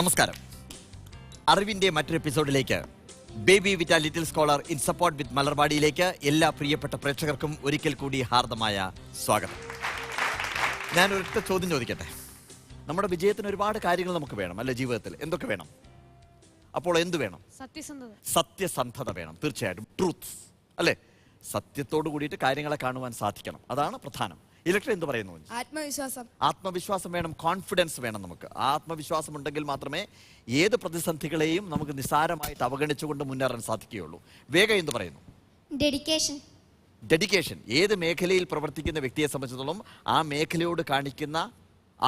നമസ്കാരം. അറിവിന്റെ മറ്റൊരു എപ്പിസോഡിലേക്ക് baby with little scholar in support with മലർവാടിയിലേക്ക് എല്ലാ പ്രിയപ്പെട്ട പ്രേക്ഷകർക്കും ഒരിക്കൽ കൂടി ഹാർദമായ സ്വാഗതം. ഞാൻ ഒരൊറ്റ ചോദ്യം ചോദിക്കട്ടെ. നമ്മുടെ വിജയത്തിന് ഒരുപാട് കാര്യങ്ങൾ നമുക്ക് വേണം അല്ലെ? ജീവിതത്തിൽ എന്തൊക്കെ വേണം? അപ്പോൾ എന്ത് വേണം? സത്യസന്ധത വേണം. തീർച്ചയായിട്ടും ട്രൂത്ത് അല്ലെ? സത്യത്തോട് കൂടിയിട്ട് കാര്യങ്ങളെ കാണുവാൻ സാധിക്കണം. അതാണ് പ്രധാനം. ഇലക്ട്ര എന്ത് പറയുന്നു? ആത്മവിശ്വാസം വേണം. കോൺഫിഡൻസ് വേണം. നമുക്ക് ആത്മവിശ്വാസം ഉണ്ടെങ്കിൽ മാത്രമേ ഏത് പ്രതിസന്ധികളെയും നമുക്ക് നിസ്സാരമായിട്ട് അവഗണിച്ചുകൊണ്ട് മുന്നേറാൻ സാധിക്കുകയുള്ളൂ. വേഗ എന്ത് പറയുന്നു? ഡെഡിക്കേഷൻ. ഏത് മേഖലയിൽ പ്രവർത്തിക്കുന്ന വ്യക്തിയെ സംബന്ധിച്ചിടത്തോളം ആ മേഖലയോട് കാണിക്കുന്ന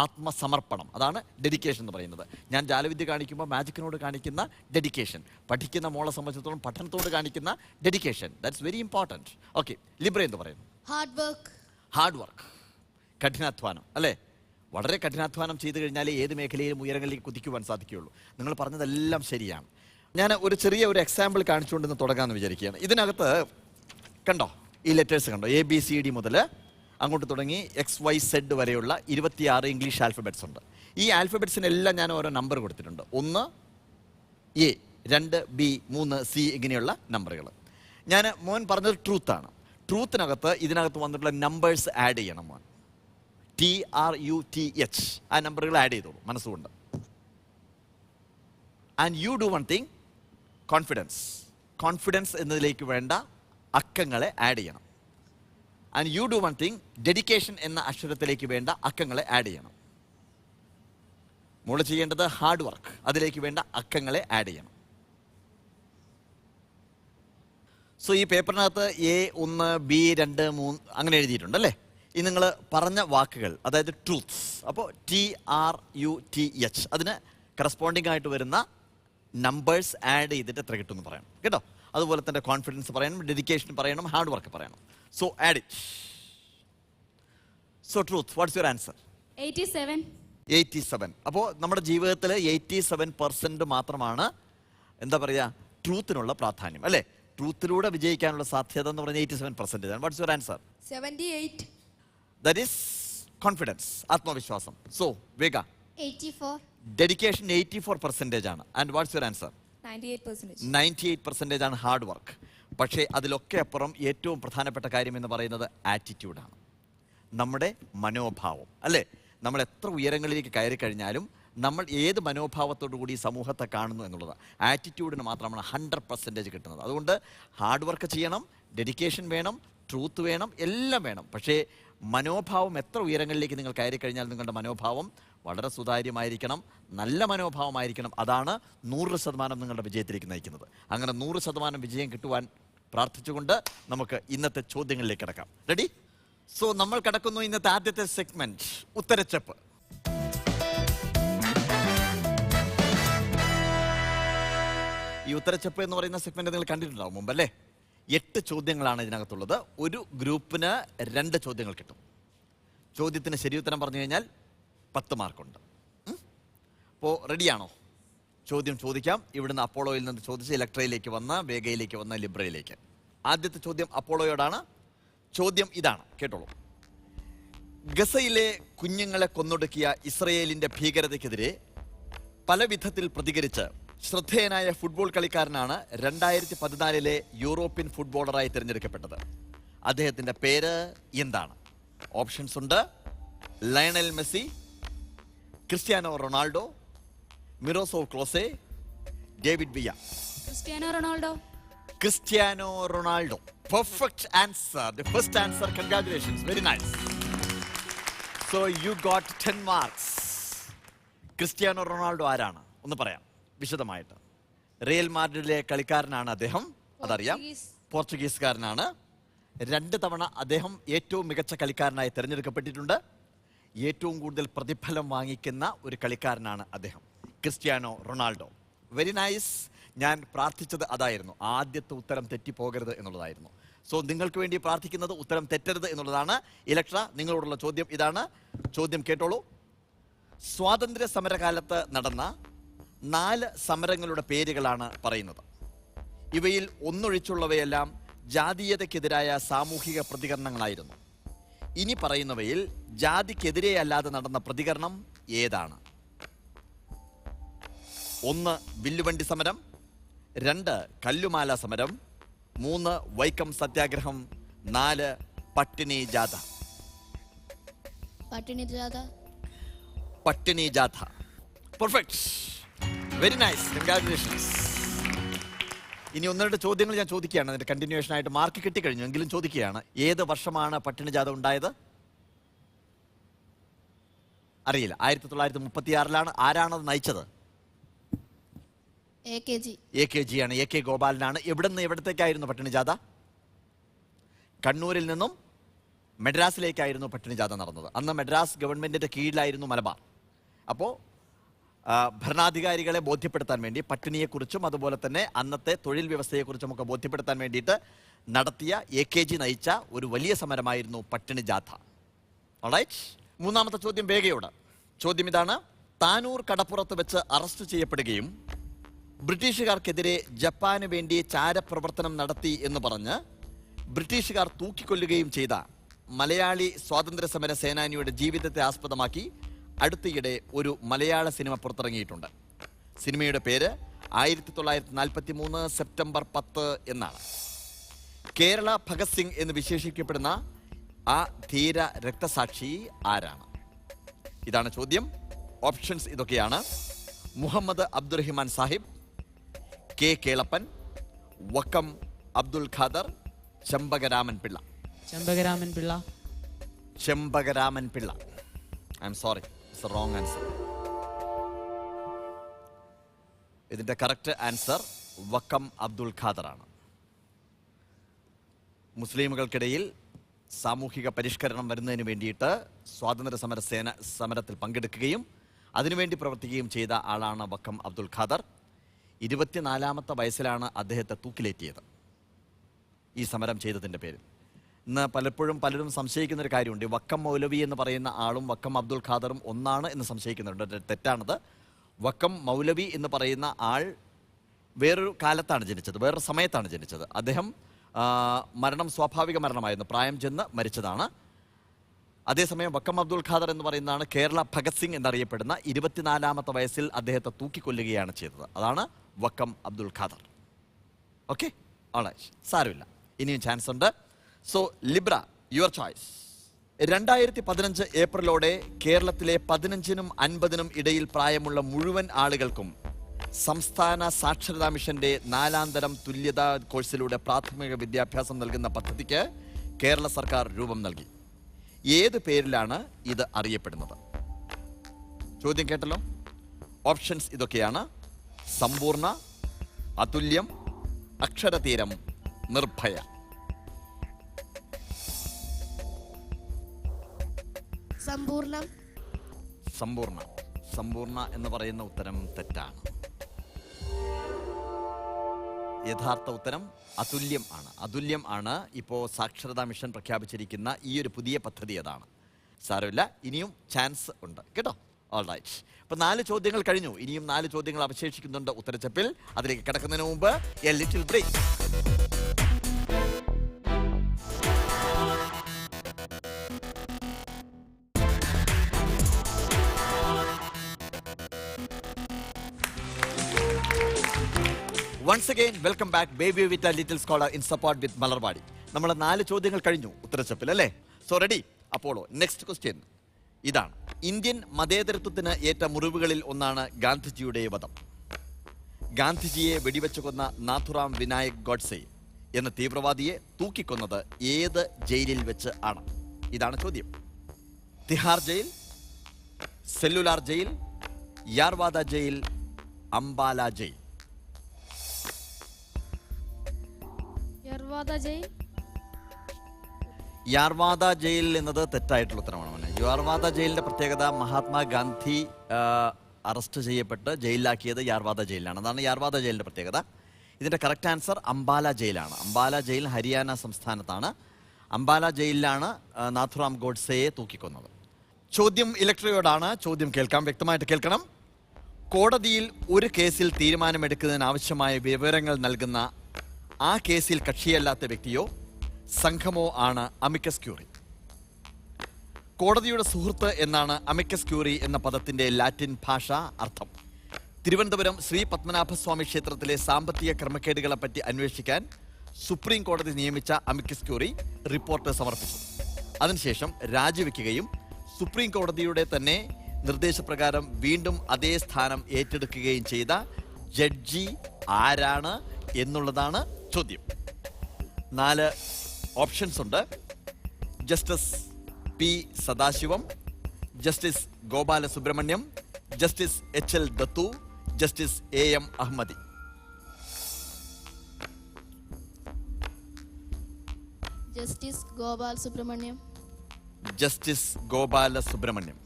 ആത്മസമർപ്പണം, അതാണ് ഡെഡിക്കേഷൻ എന്ന് പറയുന്നത്. ഞാൻ ജാലവിദ്യ കാണിക്കുമ്പോൾ മാജിക്കിനോട് കാണിക്കുന്ന ഡെഡിക്കേഷൻ, പഠിക്കുന്ന മോളെ സംബന്ധിച്ചിടത്തോളം പഠനത്തോട് കാണിക്കുന്ന dedication, that's very important. Okay, Libra എന്ത് പറയുന്നു? ഹാർഡ് വർക്ക്, കഠിനാധ്വാനം അല്ലേ? വളരെ കഠിനാധ്വാനം ചെയ്തു കഴിഞ്ഞാൽ ഏത് മേഖലയിലും ഉയരങ്ങളിലേക്ക് കുതിക്കുവാൻ സാധിക്കുകയുള്ളൂ. നിങ്ങൾ പറഞ്ഞതെല്ലാം ശരിയാണ്. ഞാൻ ഒരു ചെറിയ എക്സാമ്പിൾ കാണിച്ചുകൊണ്ടിന്ന് തുടങ്ങാമെന്ന് വിചാരിക്കുകയാണ്. ഇതിനകത്ത് കണ്ടോ, ഈ ലെറ്റേഴ്സ് കണ്ടോ? ABCD മുതൽ അങ്ങോട്ട് തുടങ്ങി XYZ വരെയുള്ള 26 ഇംഗ്ലീഷ് ആൽഫബറ്റ്സ് ഉണ്ട്. ഈ ആൽഫബറ്റ്സിനെല്ലാം ഞാൻ ഓരോ നമ്പർ കൊടുത്തിട്ടുണ്ട്. 1 A, 2 B, 3 C ഇങ്ങനെയുള്ള നമ്പറുകൾ. ഞാൻ മോൻ പറഞ്ഞത് ട്രൂത്താണ്. ട്രൂത്തിനകത്ത് ഇതിനകത്ത് വന്നിട്ടുള്ള നമ്പേഴ്സ് ആഡ് ചെയ്യണം മോൻ. TRUTH ആ നമ്പറുകൾ ആഡ് ചെയ്തോളൂ മനസ്സുകൊണ്ട്. And you do one thing, confidence എന്നതിലേക്ക് വേണ്ട അക്കങ്ങളെ ആഡ് ചെയ്യണം. And you do one thing, dedication എന്ന അക്ഷരത്തിലേക്ക് വേണ്ട അക്കങ്ങളെ ആഡ് ചെയ്യണം. മോള് ചെയ്യേണ്ടത് ഹാർഡ് വർക്ക്, അതിലേക്ക് വേണ്ട അക്കങ്ങളെ ആഡ് ചെയ്യണം. സോ ഈ പേപ്പറിനകത്ത് A1 B2 3 അങ്ങനെ എഴുതിയിട്ടുണ്ട് അല്ലേ? ഈ നിങ്ങൾ പറഞ്ഞ വാക്കുകൾ, അതായത് ട്രൂത്ത്സ്, അപ്പോൾ TRUTH അതിന് കറസ്പോണ്ടിങ് ആയിട്ട് വരുന്ന നമ്പേഴ്സ് ആഡ് ചെയ്തിട്ട് എത്ര കിട്ടുമെന്ന് പറയണം കേട്ടോ. അതുപോലെ തന്നെ കോൺഫിഡൻസ് പറയണം, ഡെഡിക്കേഷൻ പറയണം, ഹാർഡ് വർക്ക് പറയണം. So add it. So truth, what's your answer? 87. അപ്പോൾ നമ്മുടെ ജീവിതത്തിൽ 87% മാത്രമാണ് എന്താ പറയുക, ട്രൂത്തിനുള്ള പ്രാധാന്യം അല്ലേ? ട്രൂത്തിലൂടെ വിജയിക്കാനുള്ള സാധ്യത എന്ന് പറഞ്ഞാൽ 87% ആണ്. What's your answer? 78. That is confidence, ആത്മവിശ്വാസം. സോ വേഗ? 84. ഡെഡിക്കേഷൻ 84% ആണ്. And what's your answer? 98%. 98% ആണ് ഹാർഡ് വർക്ക്. പക്ഷേ അതിലൊക്കെ അപ്പുറം ഏറ്റവും പ്രധാനപ്പെട്ട കാര്യം എന്ന് പറയുന്നത് ആറ്റിറ്റ്യൂഡാണ്, നമ്മുടെ മനോഭാവം അല്ലേ? നമ്മൾ എത്ര ഉയരങ്ങളിലേക്ക് കയറി കഴിഞ്ഞാലും നമ്മൾ ഏത് മനോഭാവത്തോടു കൂടി സമൂഹത്തെ കാണുന്നു എന്നുള്ളതാണ്. ആറ്റിറ്റ്യൂഡിന് മാത്രമാണ് 100% കിട്ടുന്നത്. അതുകൊണ്ട് ഹാർഡ് വർക്ക് ചെയ്യണം, ഡെഡിക്കേഷൻ വേണം, ട്രൂത്ത് വേണം, എല്ലാം വേണം. പക്ഷേ മനോഭാവം എത്ര ഉയരങ്ങളിലേക്ക് നിങ്ങൾ കയറി കഴിഞ്ഞാൽ നിങ്ങളുടെ മനോഭാവം വളരെ സുതാര്യമായിരിക്കണം, നല്ല മനോഭാവമായിരിക്കണം. അതാണ് 100% നിങ്ങളുടെ വിജയത്തിലേക്ക് നയിക്കുന്നത്. അങ്ങനെ 100% വിജയം കിട്ടുവാൻ പ്രാർത്ഥിച്ചുകൊണ്ട് നമുക്ക് ഇന്നത്തെ ചോദ്യങ്ങളിലേക്ക് കിടക്കാം. റെഡി? സോ നമ്മൾ കിടക്കുന്നു ഇന്നത്തെ ആദ്യത്തെ സെഗ്മെന്റ്, ഉത്തരച്ചെപ്പ്. ഈ ഉത്തരച്ചെപ്പ് എന്ന് പറയുന്ന സെഗ്മെന്റ് നിങ്ങൾ കണ്ടിട്ടുണ്ടാവും മുമ്പ് അല്ലേ? 8 ചോദ്യങ്ങളാണ് ഇതിനകത്തുള്ളത്. ഒരു ഗ്രൂപ്പിന് 2 ചോദ്യങ്ങൾ കിട്ടും. ചോദ്യത്തിന് ശരി ഉത്തരം പറഞ്ഞു കഴിഞ്ഞാൽ 10 മാർക്കുണ്ട്. അപ്പോൾ റെഡിയാണോ? ചോദ്യം ചോദിക്കാം. ഇവിടുന്ന് അപ്പോളോയിൽ നിന്ന് ചോദിച്ച് ഇലക്ട്രയിലേക്ക് വന്ന്, വേഗയിലേക്ക് വന്ന്, ലിബ്രയിലേക്ക്. ആദ്യത്തെ ചോദ്യം അപ്പോളോയോടാണ്. ചോദ്യം ഇതാണ്, കേട്ടോളൂ. ഗസയിലെ കുഞ്ഞുങ്ങളെ കൊന്നൊടുക്കിയ ഇസ്രയേലിന്റെ ഭീകരതയ്ക്കെതിരെ പല വിധത്തിൽ പ്രതികരിച്ച് ശ്രദ്ധേയനായ ഫുട്ബോൾ കളിക്കാരനാണ് 2014 യൂറോപ്യൻ ഫുട്ബോളറായി തിരഞ്ഞെടുക്കപ്പെട്ടത്. അദ്ദേഹത്തിന്റെ പേര് എന്താണ്? ഓപ്ഷൻസ് ഉണ്ട്. Lionel Messi, Cristiano Ronaldo, Miroslav Close, David via. Cristiano Ronaldo. Perfect answer. The first answer. Congratulations. Very nice. So you got 10 marks. Cristiano Ronaldo ആരാണ് ഒന്ന് പറയാം വിശദമായിട്ട്. റിയൽ മാഡ്രിഡിലെ കളിക്കാരനാണ് അദ്ദേഹം, അതറിയാം. പോർച്ചുഗീസുകാരനാണ്. 2 തവണ അദ്ദേഹം ഏറ്റവും മികച്ച കളിക്കാരനായി തിരഞ്ഞെടുക്കപ്പെട്ടിട്ടുണ്ട്. ഏറ്റവും കൂടുതൽ പ്രതിഫലം വാങ്ങിക്കുന്ന ഒരു കളിക്കാരനാണ് അദ്ദേഹം, ക്രിസ്ത്യാനോ റൊണാൾഡോ. Very nice. ഞാൻ പ്രാർത്ഥിച്ചത് അതായിരുന്നു, ആദ്യത്തെ ഉത്തരം തെറ്റിപ്പോകരുത് എന്നുള്ളതായിരുന്നു. സോ നിങ്ങൾക്ക് വേണ്ടി പ്രാർത്ഥിക്കുന്നത് ഉത്തരം തെറ്റരുത് എന്നുള്ളതാണ്. ഇലക്ട്ര, നിങ്ങളോടുള്ള ചോദ്യം ഇതാണ്. ചോദ്യം കേട്ടോളൂ. സ്വാതന്ത്ര്യ സമരകാലത്ത് നടന്ന 4 സമരങ്ങളുടെ പേരുകളാണ് പറയുന്നത്. ഇവയിൽ ഒന്നൊഴിച്ചുള്ളവയെല്ലാം ജാതീയതയ്ക്കെതിരായ സാമൂഹിക പ്രതികരണങ്ങളായിരുന്നു. ഇനി പറയുന്നവയിൽ ജാതിക്കെതിരെ അല്ലാതെ നടന്ന പ്രതികരണം ഏതാണ്? 1 വില്ലുവണ്ടി സമരം, 2 കല്ലുമാല സമരം, 3 വൈക്കം സത്യാഗ്രഹം, 4 പട്ടിണി ജാഥ. പട്ടിണി ജാഥ. Perfect, very nice, congratulations. ഇനി 1-2 ചോദ്യങ്ങൾ ഞാൻ ചോദിക്കുകയാണ്, അതിന്റെ കണ്ടിന്യൂഷൻ ആയിട്ട്. മാർക്ക് കിട്ടിക്കഴിഞ്ഞു എങ്കിലും ചോദിക്കുകയാണ്. ഏത് വർഷമാണ് പട്ടിണി ജാഥ ഉണ്ടായത്? അറിയില്ല. 1936 ആരാണത് നയിച്ചത്? AKG ആണ്. AK ഗോപാലനാണ്. എവിടെ നിന്ന് എവിടത്തേക്കായിരുന്നു പട്ടിണി ജാഥ? കണ്ണൂരിൽ നിന്നും മദ്രാസിലേക്കായിരുന്നു പട്ടിണി ജാഥ നടന്നത്. അന്ന് മദ്രാസ് ഗവൺമെന്റിന്റെ കീഴിലായിരുന്നു മലബാർ. അപ്പോൾ ഭരണാധികാരികളെ ബോധ്യപ്പെടുത്താൻ വേണ്ടി പട്ടിണിയെക്കുറിച്ചും അതുപോലെ തന്നെ അന്നത്തെ തൊഴിൽ വ്യവസ്ഥയെക്കുറിച്ചും ഒക്കെ ബോധ്യപ്പെടുത്താൻ വേണ്ടിയിട്ട് നടത്തിയ AKG നയിച്ച ഒരു വലിയ സമരമായിരുന്നു പട്ടിണി ജാഥ. ഓൾറൈറ്റ്, 3ാമത്തെ ചോദ്യം വേഗയോട്. ചോദ്യം ഇതാണ്: താനൂർ കടപ്പുറത്ത് വെച്ച് അറസ്റ്റ് ചെയ്യപ്പെടുകയും ബ്രിട്ടീഷുകാർക്കെതിരെ ജപ്പാന് വേണ്ടി ചാരപ്രവർത്തനം നടത്തി എന്ന് പറഞ്ഞ് ബ്രിട്ടീഷുകാർ തൂക്കിക്കൊല്ലുകയും ചെയ്ത മലയാളി സ്വാതന്ത്ര്യ സമര സേനാനിയുടെ ജീവിതത്തെ ആസ്പദമാക്കി അടുത്തിടെ ഒരു മലയാള സിനിമ പുറത്തിറങ്ങിയിട്ടുണ്ട്. സിനിമയുടെ പേര് 1943 സെപ്റ്റംബർ 10 എന്നാണ്. കേരള ഭഗത് സിംഗ് എന്ന് വിശേഷിക്കപ്പെടുന്ന ആ ധീര രക്തസാക്ഷി ആരാണ്? ഇതാണ് ചോദ്യം. ഓപ്ഷൻസ് ഇതൊക്കെയാണ്: Muhammad Abdurahiman Sahib, K Kelappan, Vakkom Abdul Khader, Chempakaraman Pillai. Chempakaraman Pillai. I am sorry, it's a wrong answer. ഇതിന്റെ കറക്റ്റ് ആൻസർ വക്കം അബ്ദുൽ ഖാദർ ആണ്. മുസ്ലിമുകൾക്കിടയിൽ സാമൂഹിക പരിഷ്കരണം വരുന്നതിന് വേണ്ടിയിട്ട് സ്വാതന്ത്ര്യ സമരത്തിൽ പങ്കെടുക്കുകയും അതിനുവേണ്ടി പ്രവർത്തിക്കുകയും ചെയ്ത ആളാണ് വക്കം അബ്ദുൽ ഖാദർ. 24ാമത്തെ വയസ്സിലാണ് അദ്ദേഹത്തെ തൂക്കിലേറ്റിയത് ഈ സമരം ചെയ്തതിൻ്റെ പേരിൽ. ഇന്ന് പലരും സംശയിക്കുന്ന ഒരു കാര്യമുണ്ട്. വക്കം മൗലവി എന്ന് പറയുന്ന ആളും വക്കം അബ്ദുൽ ഖാദറും ഒന്നാണ് എന്ന് സംശയിക്കുന്നുണ്ട്. തെറ്റാണത്. വക്കം മൗലവി എന്ന് പറയുന്ന ആൾ വേറൊരു കാലത്താണ് ജനിച്ചത്, വേറൊരു സമയത്താണ് ജനിച്ചത്. അദ്ദേഹം മരണം സ്വാഭാവിക മരണമായിരുന്നു, പ്രായം ചെന്ന് മരിച്ചതാണ്. അതേസമയം വക്കം അബ്ദുൽ ഖാദർ എന്ന് പറയുന്നതാണ് കേരള ഭഗത് സിംഗ് എന്നറിയപ്പെടുന്ന 24ാമത്തെ വയസ്സിൽ അദ്ദേഹത്തെ തൂക്കിക്കൊല്ലുകയാണ് ചെയ്തത്. അതാണ് വക്കം അബ്ദുൽ ഖാദർ. ഓക്കെ, ഓൾറൈറ്റ്, സാരമില്ല, ഇനിയും ചാൻസ് ഉണ്ട്. So Libra, your choice. 2015 ഏപ്രിലോടെ കേരളത്തിലെ 15-നും 50-നും ഇടയിൽ പ്രായമുള്ള മുഴുവൻ ആളുകൾക്കും സംസ്ഥാന സാക്ഷരതാ മിഷന്റെ 4ാം തരം തുല്യതാ കോഴ്സിലൂടെ പ്രാഥമിക വിദ്യാഭ്യാസം നൽകുന്ന പദ്ധതിക്ക് കേരള സർക്കാർ രൂപം നൽകി. ഏത് പേരിലാണ് ഇത് അറിയപ്പെടുന്നത്? ചോദ്യം കേട്ടല്ലോ. ഓപ്ഷൻസ് ഇതൊക്കെയാണ്: സമ്പൂർണ്ണ, അതുല്യം, അക്ഷരതീരം, നിർഭയ. സമ്പൂർണ്ണ എന്ന് പറയുന്ന ഉത്തരം തെറ്റാണ്. യഥാർത്ഥ ഉത്തരം അതുല്യം ആണ്. അതുല്യം ആണ് ഇപ്പോൾ സാക്ഷരതാ മിഷൻ പ്രഖ്യാപിച്ചിരിക്കുന്ന ഈ ഒരു പുതിയ പദ്ധതി. അതാണ്. സാരമില്ല, ഇനിയും ചാൻസ് ഉണ്ട് കേട്ടോ. ഓൾറൈറ്റ്, അപ്പോൾ 4 ചോദ്യങ്ങൾ കഴിഞ്ഞു. ഇനിയും 4 ചോദ്യങ്ങൾ അവശേഷിക്കുന്നുണ്ട് ഉത്തരച്ചപ്പിൽ. അതിലേക്ക് കിടക്കുന്നതിന് മുമ്പ് a little break. Once again, welcome back, Baby with a Little Scholar in support with Malarwadi. നമ്മൾ 4 ചോദ്യങ്ങൾ കഴിഞ്ഞു ഉത്തരച്ചപ്പിൽ അല്ലേ? So ready? Apollo next question ഇതാണ്. ഇന്ത്യൻ മതേതരത്വത്തിന് ഏറ്റ മുറിവുകളിൽ ഒന്നാണ് ഗാന്ധിജിയുടെ വധം. ഗാന്ധിജിയെ വെടിവെച്ചു കൊന്ന നാഥുറാം വിനായക് ഗോഡ്സെ എന്ന തീവ്രവാദിയെ തൂക്കിക്കൊന്നത് ഏത് ജയിലിൽ വെച്ച് ആണ്? ഇതാണ് ചോദ്യം. Tihar jail, cellular jail, Yerwada jail, Ambala jail. Yerwada jail എന്നത് തെറ്റായിട്ടുള്ള ഉത്തരമാണ്. യാർവാദ ജയിലിന്റെ പ്രത്യേകത മഹാത്മാഗാന്ധി അറസ്റ്റ് ചെയ്യപ്പെട്ട് ജയിലിലാക്കിയത് യാർവാദ ജയിലിലാണ്. അതാണ് യാർവാദ ജയിലിന്റെ പ്രത്യേകത. ഇതിന്റെ കറക്റ്റ് ആൻസർ അംബാല ജയിലാണ്. അംബാല ജയിൽ ഹരിയാന സംസ്ഥാനത്താണ്. അംബാല ജയിലിലാണ് നാഥുറാം ഗോഡ്സെയെ തൂക്കിക്കൊന്നത്. ചോദ്യം ഇലക്ട്രയോടാണ്. ചോദ്യം കേൾക്കാം, വ്യക്തമായിട്ട് കേൾക്കണം. കോടതിയിൽ ഒരു കേസിൽ തീരുമാനമെടുക്കുന്നതിനാവശ്യമായ വിവരങ്ങൾ നൽകുന്ന ആ കേസിൽ കക്ഷിയല്ലാത്ത വ്യക്തിയോ സംഘമോ ആണ് അമിക്കസ് ക്യൂറി. കോടതിയുടെ സുഹൃത്ത് എന്നാണ് അമിക്കസ് ക്യൂറി എന്ന പദത്തിന്റെ ലാറ്റിൻ ഭാഷ അർത്ഥം. തിരുവനന്തപുരം ശ്രീ പത്മനാഭസ്വാമി ക്ഷേത്രത്തിലെ സാമ്പത്തിക ക്രമക്കേടുകളെ പറ്റി അന്വേഷിക്കാൻ സുപ്രീം കോടതി നിയമിച്ച അമിക്കസ് ക്യൂറി റിപ്പോർട്ട് സമർപ്പിച്ചു. അതിനുശേഷം രാജിവെക്കുകയും സുപ്രീം കോടതിയുടെ തന്നെ നിർദ്ദേശപ്രകാരം വീണ്ടും അതേ സ്ഥാനം ഏറ്റെടുക്കുകയും ചെയ്ത ജഡ്ജി ആരാണ് എന്നുള്ളതാണ് ചോദ്യം. 4 ഓപ്ഷൻസ് ഉണ്ട്. Justice P Sadasivam, justice Gopala Subramaniam, justice H L Dattu, justice A M Ahmadi. Justice Gopal Subramaniam. Justice Gopala Subramaniam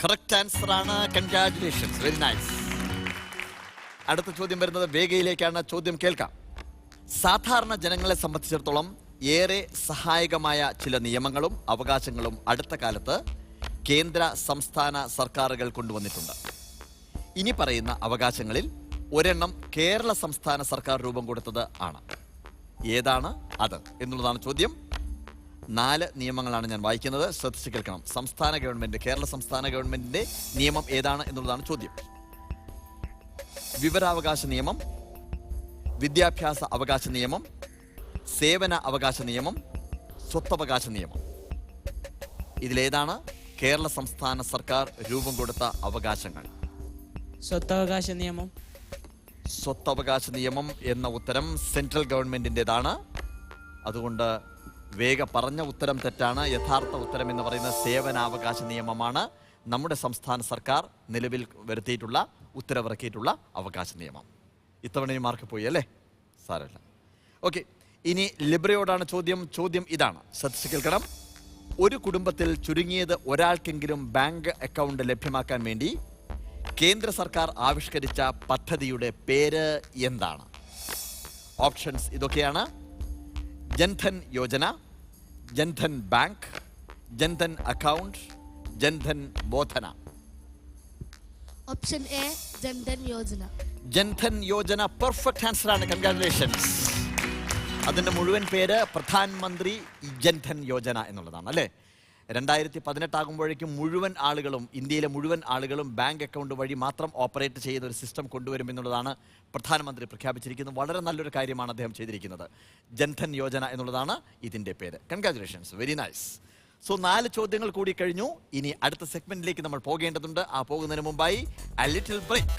correct answer ആണ്. Congratulations, very nice. അടുത്ത ചോദ്യം വരുന്നത് വേഗയിലേക്കാണ്. ചോദ്യം കേൾക്കാം. സാധാരണ ജനങ്ങളെ സംബന്ധിച്ചിടത്തോളം ഏറെ സഹായകമായ ചില നിയമങ്ങളും അവകാശങ്ങളും അടുത്ത കാലത്ത് കേന്ദ്ര സംസ്ഥാന സർക്കാരുകൾ കൊണ്ടുവന്നിട്ടുണ്ട്. ഇനി പറയുന്ന അവകാശങ്ങളിൽ ഒരെണ്ണം കേരള സംസ്ഥാന സർക്കാർ രൂപം കൊടുത്തത് ആണ്. ഏതാണ് അത് എന്നുള്ളതാണ് ചോദ്യം. 4 നിയമങ്ങളാണ് ഞാൻ വായിക്കുന്നത്, ശ്രദ്ധിച്ച് കേൾക്കണം. സംസ്ഥാന ഗവൺമെന്റ്, കേരള സംസ്ഥാന ഗവൺമെന്റിന്റെ നിയമം ഏതാണ് എന്നുള്ളതാണ് ചോദ്യം. വിവരാവകാശ നിയമം, വിദ്യാഭ്യാസ അവകാശ നിയമം, സേവന അവകാശ നിയമം, സ്വത്തവകാശ നിയമം. ഇതിലേതാണ് കേരള സംസ്ഥാന സർക്കാർ രൂപം കൊടുത്ത അവകാശങ്ങൾ? സ്വത്തവകാശ നിയമം. സ്വത്തവകാശ നിയമം എന്ന ഉത്തരം സെൻട്രൽ ഗവൺമെന്റിൻ്റെതാണ്. അതുകൊണ്ട് വേഗ പറഞ്ഞ ഉത്തരം തെറ്റാണ്. യഥാർത്ഥ ഉത്തരം എന്ന് പറയുന്ന സേവനാവകാശ നിയമമാണ്. നമ്മുടെ സംസ്ഥാന സർക്കാർ നിലവിൽ വരുത്തിയിട്ടുള്ള, ഉത്തരവിറക്കിയിട്ടുള്ള അവകാശ നിയമം. ഇത്തവണയും മാർക്ക് പോയി അല്ലേ? സാരമില്ല. ഓക്കെ, ഇനി ലിബ്രയോടാണ് ചോദ്യം. ചോദ്യം ഇതാണ്, ശ്രദ്ധിച്ച് കേൾക്കണം. ഒരു കുടുംബത്തിൽ ചുരുങ്ങിയത് ഒരാൾക്കെങ്കിലും ബാങ്ക് അക്കൗണ്ട് ലഭ്യമാക്കാൻ വേണ്ടി കേന്ദ്ര സർക്കാർ ആവിഷ്കരിച്ച പദ്ധതിയുടെ പേര് എന്താണ്? ഓപ്ഷൻസ് ഇതൊക്കെയാണ്. Jan Dhan Yojana, Jan Dhan bank, Jan Dhan account, Jan Dhan Bodhana. Option A Jan Dhan Yojana. Jan Dhan Yojana perfect answer ആണ്. കൺഗ്രാറ്റുലേഷൻസ്. അതിൻ്റെ മുഴുവൻ പേര് പ്രധാൻമന്ത്രി ജൻധൻ യോജന എന്നുള്ളതാണ് അല്ലേ? 2018 ആകുമ്പോഴേക്കും മുഴുവൻ ആളുകളും, ഇന്ത്യയിലെ മുഴുവൻ ആളുകളും ബാങ്ക് അക്കൗണ്ട് വഴി മാത്രം ഓപ്പറേറ്റ് ചെയ്യുന്ന ഒരു സിസ്റ്റം കൊണ്ടുവരുമെന്നുള്ളതാണ് പ്രധാനമന്ത്രി പ്രഖ്യാപിച്ചിരിക്കുന്നത്. വളരെ നല്ലൊരു കാര്യമാണ് അദ്ദേഹം ചെയ്തിരിക്കുന്നത്. ജൻധൻ യോജന എന്നുള്ളതാണ് ഇതിൻ്റെ പേര്. Congratulations, very nice. സോ 4 ചോദ്യങ്ങൾ കൂടി കഴിഞ്ഞു. ഇനി അടുത്ത സെഗ്മെന്റിലേക്ക് നമ്മൾ പോകേണ്ടതുണ്ട്. ആ പോകുന്നതിന് മുമ്പായി a little break.